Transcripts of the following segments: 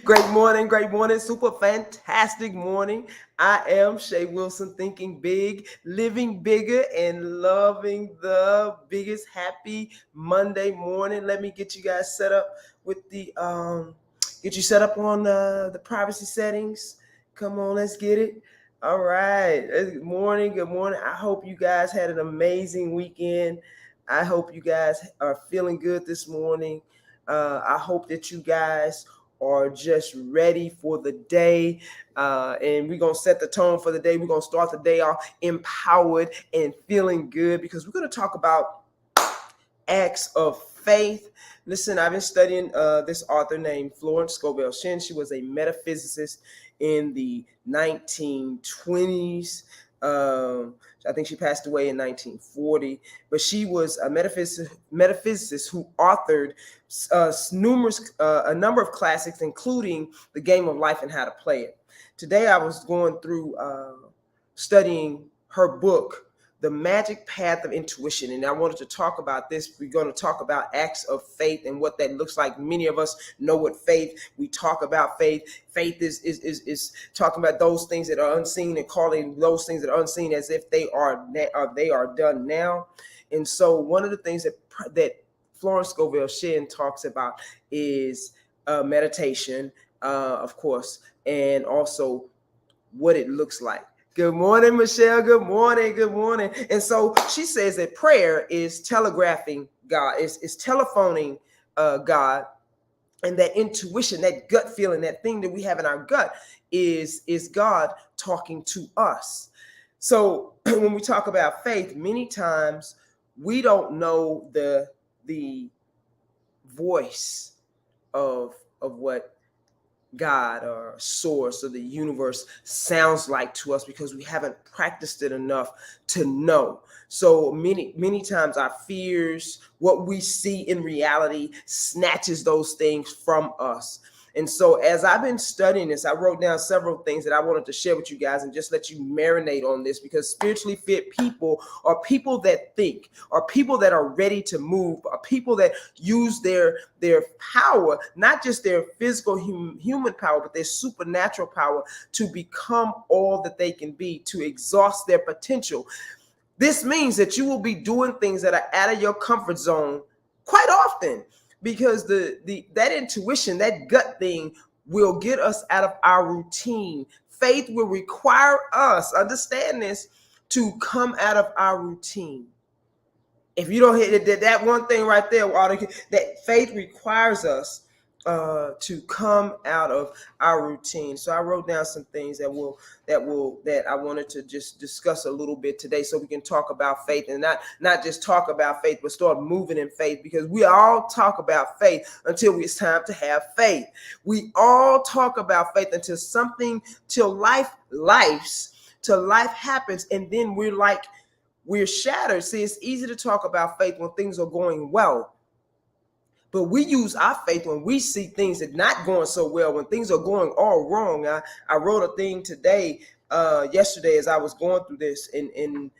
Great morning, super fantastic morning. I am Shay Wilson, thinking big, living bigger, and loving the biggest. Happy Monday morning. Let me get you guys set up with get you set up on the privacy settings. Come on, let's get it. All right. Good morning. Good morning. I hope you guys had an amazing weekend. I hope you guys are feeling good this morning. I hope that you guys are just ready for the day. And we're going to set the tone for the day. We're going to start the day off empowered and feeling good because we're going to talk about acts of faith. Listen, I've been studying this author named Florence Scovel Shinn. She was a metaphysicist in the 1920s. I think she passed away in 1940, but she was a metaphysicist who authored a number of classics, including The Game of Life and How to Play It. Today, I was going through studying her book, The Magic Path of Intuition. And I wanted to talk about this. We're going to talk about acts of faith and what that looks like. Many of us know what faith, we talk about faith. Faith is talking about those things that are unseen and calling those things that are unseen as if they are done now. And so one of the things that Florence Scovel Shinn talks about is meditation, of course, and also what it looks like. Good morning, Michelle. Good morning. Good morning. And so she says that prayer is telegraphing God, is telephoning God, and that intuition, that gut feeling, that thing that we have in our gut is God talking to us. So when we talk about faith, many times we don't know the voice of what God or source or the universe sounds like to us because we haven't practiced it enough to know. So many times our fears, what we see in reality, snatches those things from us. And so as I've been studying this, I wrote down several things that I wanted to share with you guys and just let you marinate on this, because spiritually fit people are people that think, are people that are ready to move, are people that use their power, not just their physical human power, but their supernatural power to become all that they can be, to exhaust their potential. This means that you will be doing things that are out of your comfort zone quite often, because that intuition, that gut thing will get us out of our routine. Faith will require us, understand this, to come out of our routine. If you don't hit that one thing right there, that faith requires us to come out of our routine. So I wrote down some things that I wanted to just discuss a little bit today, so we can talk about faith, and not just talk about faith, but start moving in faith, because we all talk about faith until it's time to have faith. We all talk about faith till life happens, and then we're shattered. See, it's easy to talk about faith when things are going well, but we use our faith when we see things that not going so well, when things are going all wrong. I wrote a thing today, yesterday, as I was going through this, in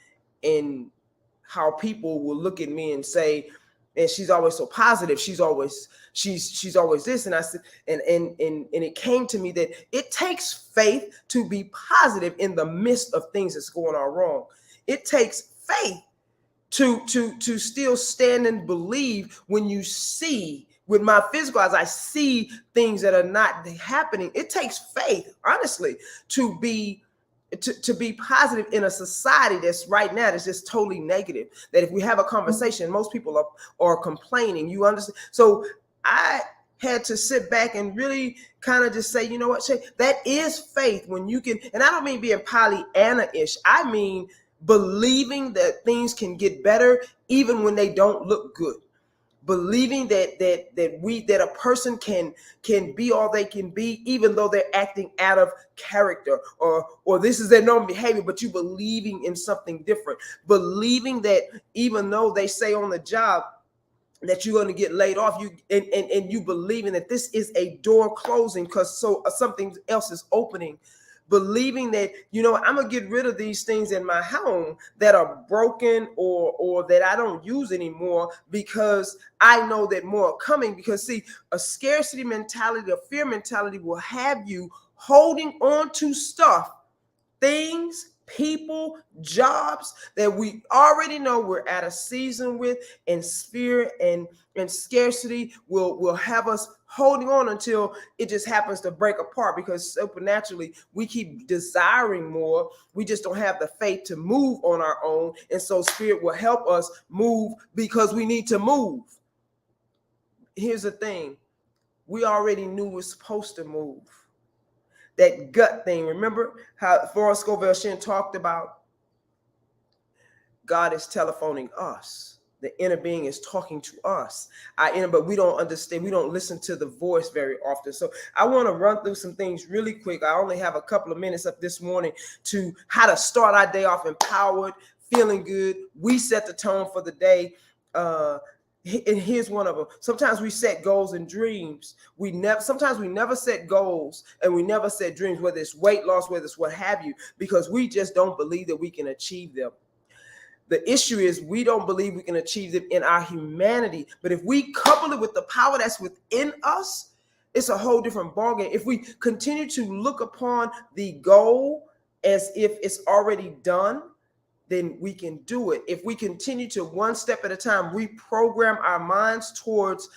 how people will look at me and say, and she's always so positive. She's always this. And I said, and it came to me that it takes faith to be positive in the midst of things that's going on wrong. It takes faith to still stand and believe when you see, with my physical eyes, I see things that are not happening. It takes faith, honestly, to be positive in a society that's right now that's just totally negative. That if we have a conversation, most people are complaining. You understand? So I had to sit back and really kind of just say, you know what, Shay, that is faith. When you can, and I don't mean being Pollyanna-ish, I mean believing that things can get better even when they don't look good. Believing that a person can be all they can be, even though they're acting out of character, or this is their normal behavior, but you believing in something different. Believing that even though they say on the job that you're going to get laid off, and you believing that this is a door closing because something else is opening. believing that, I'm gonna get rid of these things in my home that are broken or that I don't use anymore, because I know that more are coming. Because see, a scarcity mentality, a fear mentality will have you holding on to stuff, things, people, jobs that we already know we're at a season with, and fear and scarcity will have us holding on until it just happens to break apart, because supernaturally we keep desiring more. We just don't have the faith to move on our own, and so spirit will help us move because we need to move. Here's the thing, we already knew we're supposed to move. That gut thing. Remember how Florence, Scovel, Shinn talked about God is telephoning us. The inner being is talking to us. But we don't understand. We don't listen to the voice very often. So I want to run through some things really quick. I only have a couple of minutes up this morning to how to start our day off empowered, feeling good. We set the tone for the day. And here's one of them. Sometimes we set goals and dreams. Sometimes we never set goals and we never set dreams, whether it's weight loss, whether it's what have you, because we just don't believe that we can achieve them. The issue is we don't believe we can achieve them in our humanity. But if we couple it with the power that's within us, it's a whole different ballgame. If we continue to look upon the goal as if it's already done, then we can do it. If we continue to one step at a time reprogram our minds towards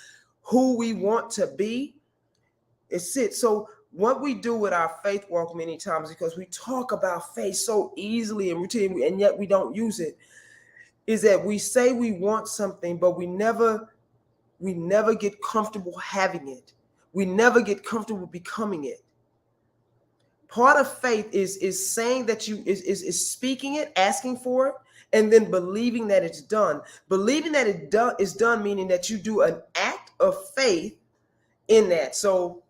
who we want to be, it's it. So what we do with our faith walk many times, because we talk about faith so easily and routine, and yet we don't use it, is that we say we want something, but we never get comfortable having it. We never get comfortable becoming it. Part of faith is saying that is speaking it, asking for it, and then believing that it's done. Believing that is done, meaning that you do an act of faith in that. So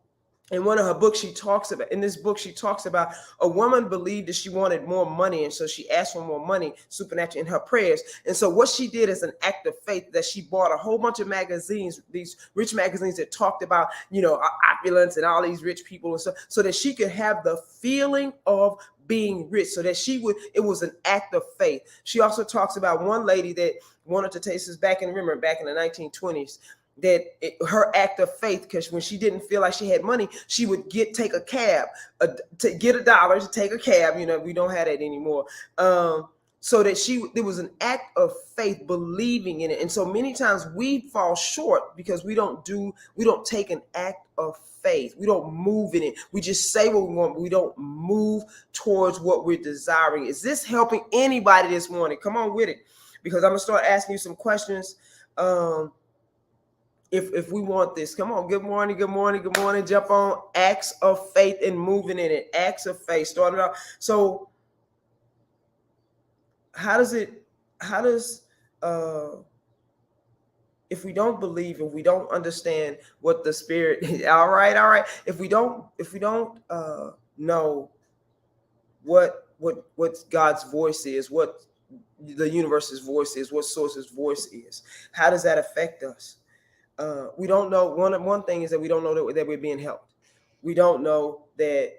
in one of her books, she talks about a woman believed that she wanted more money. And so she asked for more money supernaturally in her prayers. And so what she did as an act of faith, that she bought a whole bunch of magazines, these rich magazines that talked about, opulence and all these rich people and stuff, so that she could have the feeling of being rich, so that it was an act of faith. She also talks about one lady that wanted to taste this back in the 1920s, that her act of faith, because when she didn't feel like she had money, she would take a cab, to get $1 to take a cab. We don't have that anymore. So that there was an act of faith, believing in it. And so many times we fall short because we don't take an act of faith. We don't move in it. We just say what we want, but we don't move towards what we're desiring. Is this helping anybody this morning? Come on with it, because I'm gonna start asking you some questions. If we want this, come on. Good morning. Jump on acts of faith and moving in it. Acts of faith. Started out. So if we don't believe and we don't understand what the spirit, all right. If we don't know what God's voice is, what the universe's voice is, what source's voice is, how does that affect us? We don't know. One thing is that we don't know that we're being helped. We don't know that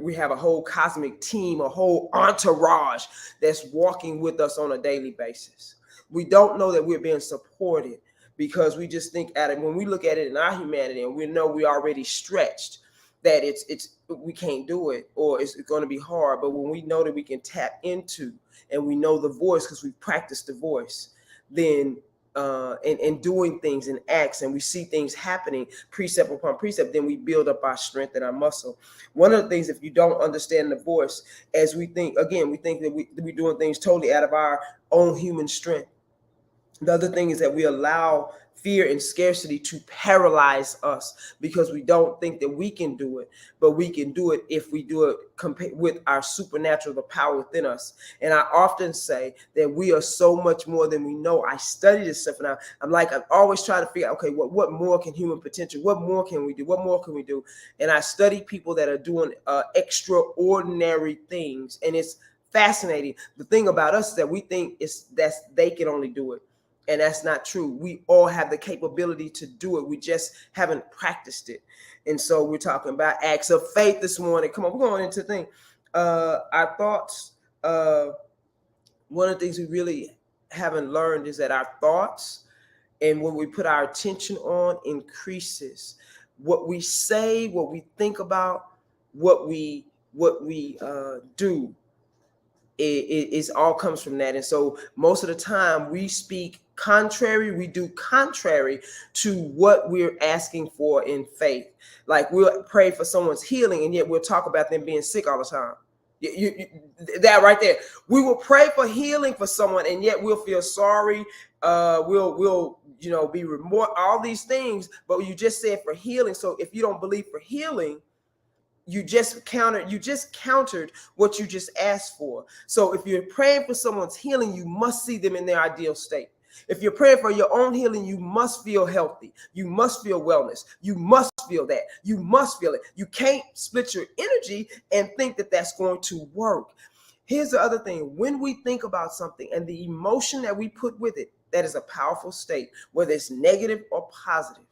we have a whole cosmic team, a whole entourage that's walking with us on a daily basis. We don't know that we're being supported, because we just think at it when we look at it in our humanity, and we know we're already stretched, that we can't do it, or it's going to be hard. But when we know that we can tap into, and we know the voice because we practice the voice, then and doing things and acts, and we see things happening precept upon precept, then we build up our strength and our muscle. One of the things, if you don't understand the voice, as we think that we're doing things totally out of our own human strength. The other thing is that we allow fear and scarcity to paralyze us, because we don't think that we can do it, but we can do it if we do it with our supernatural, the power within us. And I often say that we are so much more than we know. I study this stuff, and I'm always trying to figure out, okay, what more can human potential, what more can we do? What more can we do? And I study people that are doing extraordinary things, and it's fascinating. The thing about us is that we think that they can only do it. And that's not true. We all have the capability to do it. We just haven't practiced it. And so we're talking about acts of faith this morning. Come on, we're going into things. Our thoughts. One of the things we really haven't learned is that our thoughts and what we put our attention on increases. What we say, what we think about, what we do, it all comes from that. And so most of the time we speak contrary, we do contrary to what we're asking for in faith. Like we'll pray for someone's healing, and yet we'll talk about them being sick all the time. That right there. We will pray for healing for someone, and yet we'll feel sorry. We'll be remorse, all these things, but you just said for healing. So if you don't believe for healing, you just countered what you just asked for. So if you're praying for someone's healing, you must see them in their ideal state. If you're praying for your own healing, you must feel healthy. You must feel wellness. You must feel that. You must feel it. You can't split your energy and think that that's going to work. Here's the other thing. When we think about something and the emotion that we put with it, that is a powerful state, whether it's negative or positive.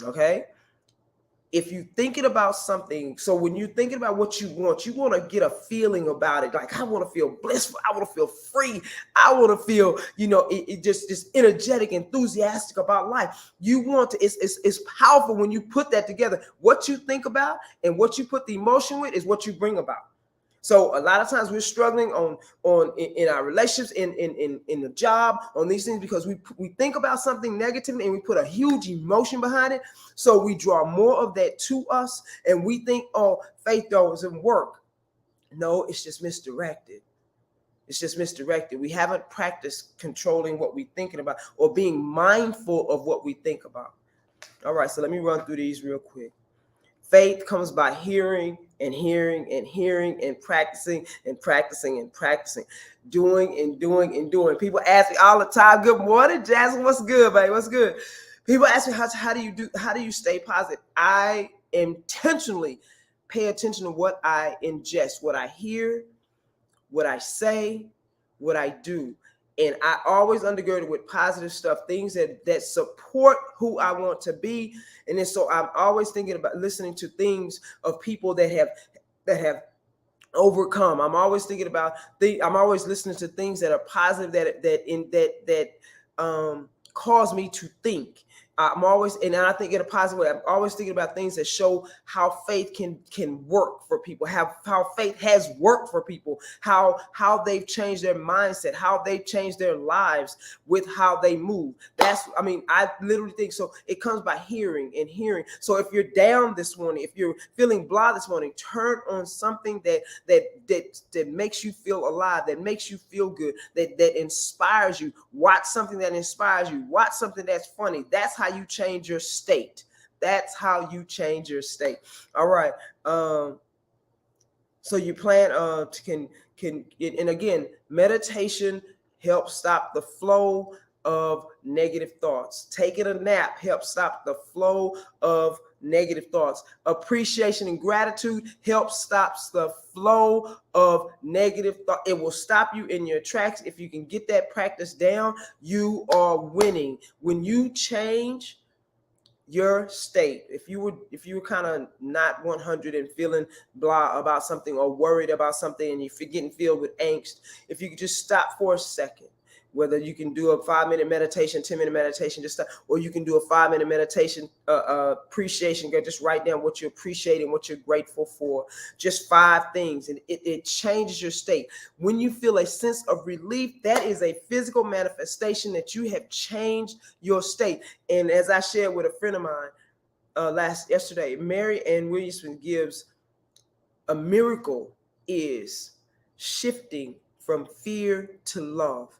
Okay? If you're thinking about something, so when you're thinking about what you want to get a feeling about it. Like, I want to feel blissful. I want to feel free. I want to feel, just energetic, enthusiastic about life. You want to, it's powerful when you put that together. What you think about and what you put the emotion with is what you bring about. So a lot of times we're struggling in our relationships, in the job, on these things, because we think about something negative and we put a huge emotion behind it. So we draw more of that to us, and we think, oh, faith doesn't work. No, it's just misdirected. It's just misdirected. We haven't practiced controlling what we're thinking about or being mindful of what we think about. All right, so let me run through these real quick. Faith comes by hearing and hearing and hearing and practicing and practicing and practicing, doing and doing and doing. People ask me all the time, good morning, Jasmine. What's good, baby? What's good? People ask me, how do you stay positive? I intentionally pay attention to what I ingest, what I hear, what I say, what I do. And I always undergird it with positive stuff, things that support who I want to be. And then so I'm always thinking about listening to things of people that have overcome. I'm always thinking about I'm always listening to things that are positive, that cause me to think. I'm always, and I think in a positive way, I'm always thinking about things that show how faith can work for people, how faith has worked for people, how they've changed their mindset, how they've changed their lives with how they move. I literally think so. It comes by hearing and hearing. So if you're down this morning, if you're feeling blah this morning, turn on something that makes you feel alive, that makes you feel good, that inspires you. Watch something that inspires you. Watch something that's funny. That's how you change your state. That's how you change your state. All right. So you plan and again, meditation helps stop the flow of negative thoughts. Taking a nap helps stop the flow of negative thoughts. Appreciation and gratitude helps stop the flow of negative thought. It will stop you in your tracks. If you can get that practice down, you are winning. When you change your state, if you were kind of not 100 and feeling blah about something or worried about something and you're getting filled with angst, if you could just stop for a second, whether you can do a 5-minute meditation, 10-minute meditation, just stop, or you can do a 5-minute meditation, appreciation, just write down what you're appreciating, what you're grateful for, just 5 things, and it changes your state. When you feel a sense of relief, that is a physical manifestation that you have changed your state. And as I shared with a friend of mine yesterday, Mary Ann Williamson gives a miracle is shifting from fear to love.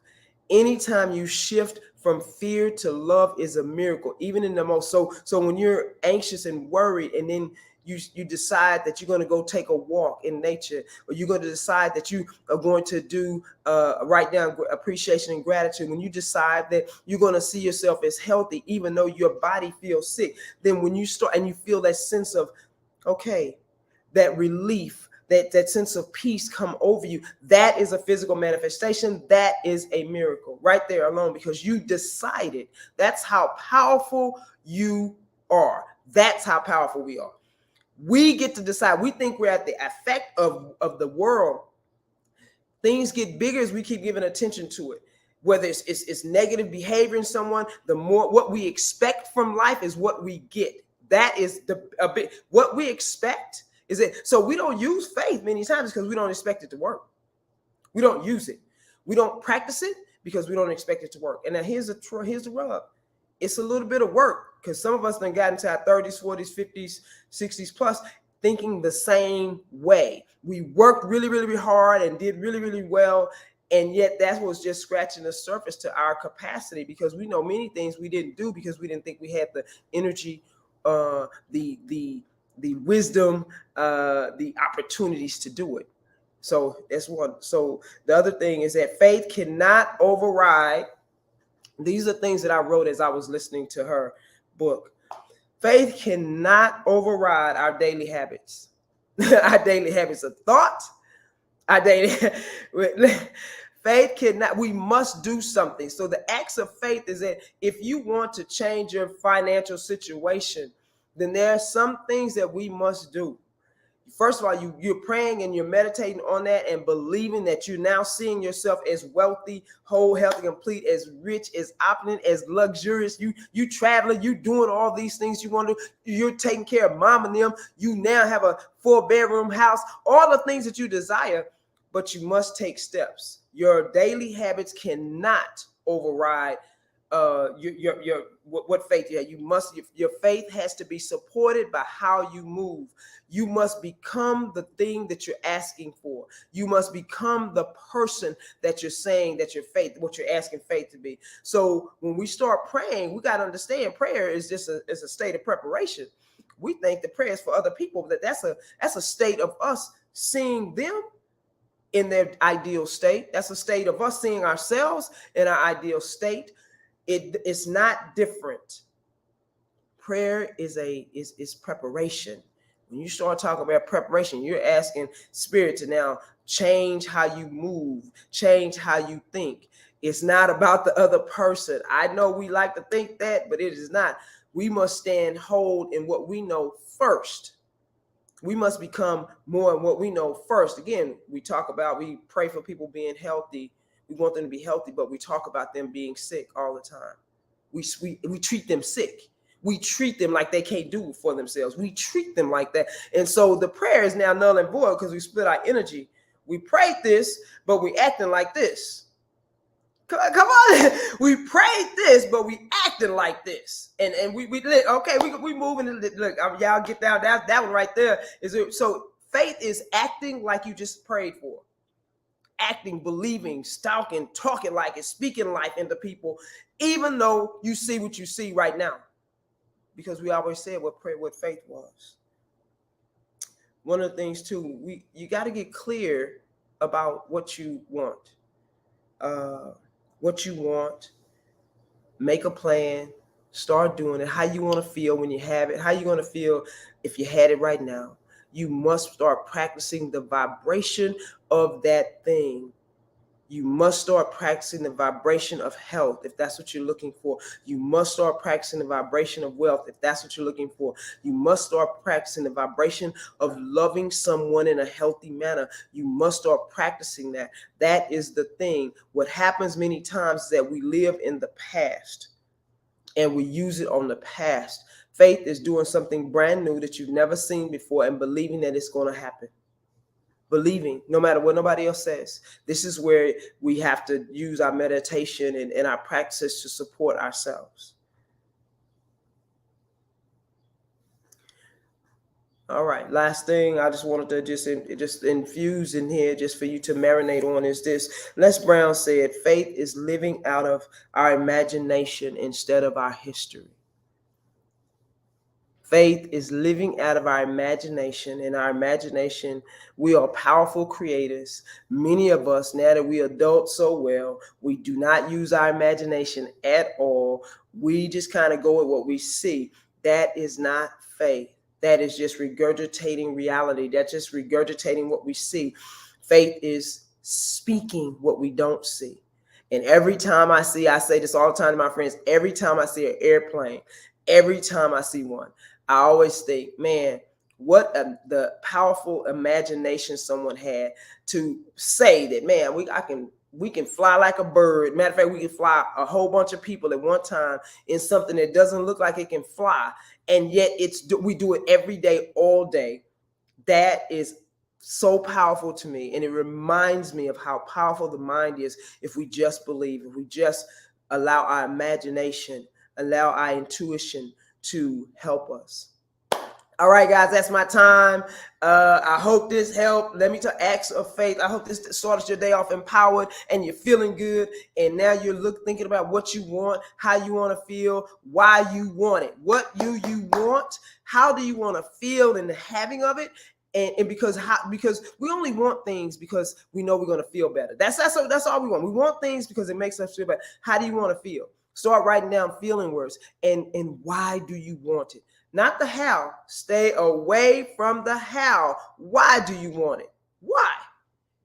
Anytime you shift from fear to love is a miracle, even in the most. So when you're anxious and worried, and then you decide that you're going to go take a walk in nature, or you're going to decide that you are going to do write down appreciation and gratitude. When you decide that you're going to see yourself as healthy, even though your body feels sick, then when you start and you feel that sense of, okay, that relief, that sense of peace come over you. That is a physical manifestation. That is a miracle right there alone, because you decided. That's how powerful you are. That's how powerful we are. We get to decide. We think we're at the effect of the world. Things get bigger as we keep giving attention to it. Whether it's negative behavior in someone, the more what we expect from life is what we get. That is what we expect is it. So we don't use faith many times because we don't expect it to work. We don't use it. We don't practice it because we don't expect it to work. And now here's the rub. It's a little bit of work, because some of us done got into our 30s, 40s, 50s, 60s plus thinking the same way. We worked really, really hard and did really, really well. And yet that was just scratching the surface to our capacity, because we know many things we didn't do because we didn't think we had the energy, the wisdom, the opportunities to do it. So that's one. So the other thing is that faith cannot override. These are things that I wrote as I was listening to her book. Faith cannot override our daily habits. Our daily habits of thought. Our daily faith cannot. We must do something. So the acts of faith is that if you want to change your financial situation, then there are some things that we must do. First of all, you're praying and you're meditating on that and believing that you're now seeing yourself as wealthy, whole, healthy, complete, as rich, as opulent, as luxurious. You traveling, you doing all these things you want to do. You're taking care of mom and them. You now have a 4-bedroom house, all the things that you desire, but you must take steps. Your daily habits cannot override what faith you have. You must, your faith has to be supported by how you move. You must become the thing that you're asking for. You must become the person that you're saying that your faith, what you're asking faith to be. So when we start praying, we got to understand prayer is just a state of preparation. We think the prayer is for other people, but that's a state of us seeing them in their ideal state. That's a state of us seeing ourselves in our ideal state. It's not different. Prayer is preparation. When you start talking about preparation, you're asking Spirit to now change how you move, change how you think. It's not about the other person. I know we like to think that, but it is not. We must stand hold in what we know first. We must become more in what we know first. Again, we pray for people being healthy. We want them to be healthy, but we talk about them being sick all the time. We treat them sick. We treat them like they can't do it for themselves. We treat them like that. And so the prayer is now null and void because we split our energy. We prayed this, but we acting like this. Come on. We prayed this, but we acting like this. And we moving. Look, y'all get down. That one right there is it. So faith is acting like you just prayed for. Acting, believing, stalking, talking like it, speaking life into people, even though you see what you see right now. Because we always said what faith was. One of the things too, you got to get clear about what you want. Make a plan, start doing it. How you want to feel when you have it. How you going to feel if you had it right now. You must start practicing the vibration of that thing. You must start practicing the vibration of health if that's what you're looking for. You must start practicing the vibration of wealth if that's what you're looking for. You must start practicing the vibration of loving someone in a healthy manner. You must start practicing that. That is the thing. What happens many times is that we live in the past and we use it on the past. Faith is doing something brand new that you've never seen before and believing that it's going to happen. Believing, no matter what nobody else says. This is where we have to use our meditation and our practices to support ourselves. All right, last thing I just wanted to just infuse in here just for you to marinate on is this. Les Brown said, faith is living out of our imagination instead of our history. Faith is living out of our imagination. In our imagination, we are powerful creators. Many of us, now that we adult so well, we do not use our imagination at all. We just kind of go with what we see. That is not faith. that is just regurgitating reality. That's just regurgitating what we see. Faith is speaking what we don't see. And every time I say this all the time to my friends, every time I see an airplane, every time I see one, I always think, man, what the powerful imagination someone had to say that, man, we can fly like a bird. Matter of fact, we can fly a whole bunch of people at one time in something that doesn't look like it can fly. And yet we do it every day, all day. That is so powerful to me. And it reminds me of how powerful the mind is if we just believe, if we just allow our imagination, allow our intuition to help us. All right, guys, that's my time. I hope this helped. Let me tell acts of faith. I hope this started your day off empowered and you're feeling good. And now you're thinking about what you want, how you want to feel, why you want it. What do you want? How do you want to feel in the having of it? And because we only want things because we know we're going to feel better. That's all we want. We want things because it makes us feel better. How do you want to feel? Start writing down feeling words and why do you want it? Not the how. Stay away from the how. Why do you want it? Why?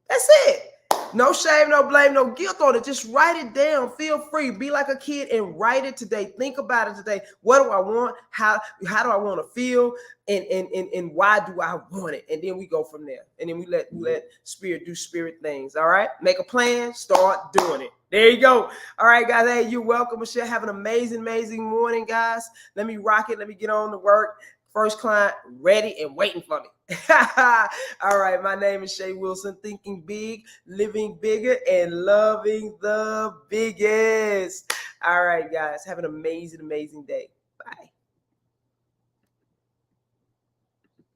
That's it. No shame, no blame, no guilt on it. Just write it down. Feel free. Be like a kid and write it today. Think about it today. What do I want? How do I want to feel? And why do I want it? And then we go from there. And then we let spirit do spirit things. All right? Make a plan. Start doing it. There you go. All right, guys. Hey, you're welcome, Michelle. Have an amazing, amazing morning, guys. Let me rock it. Let me get on to work. First client ready and waiting for me. All right. My name is Shay Wilson, thinking big, living bigger, and loving the biggest. All right, guys. Have an amazing, amazing day. Bye.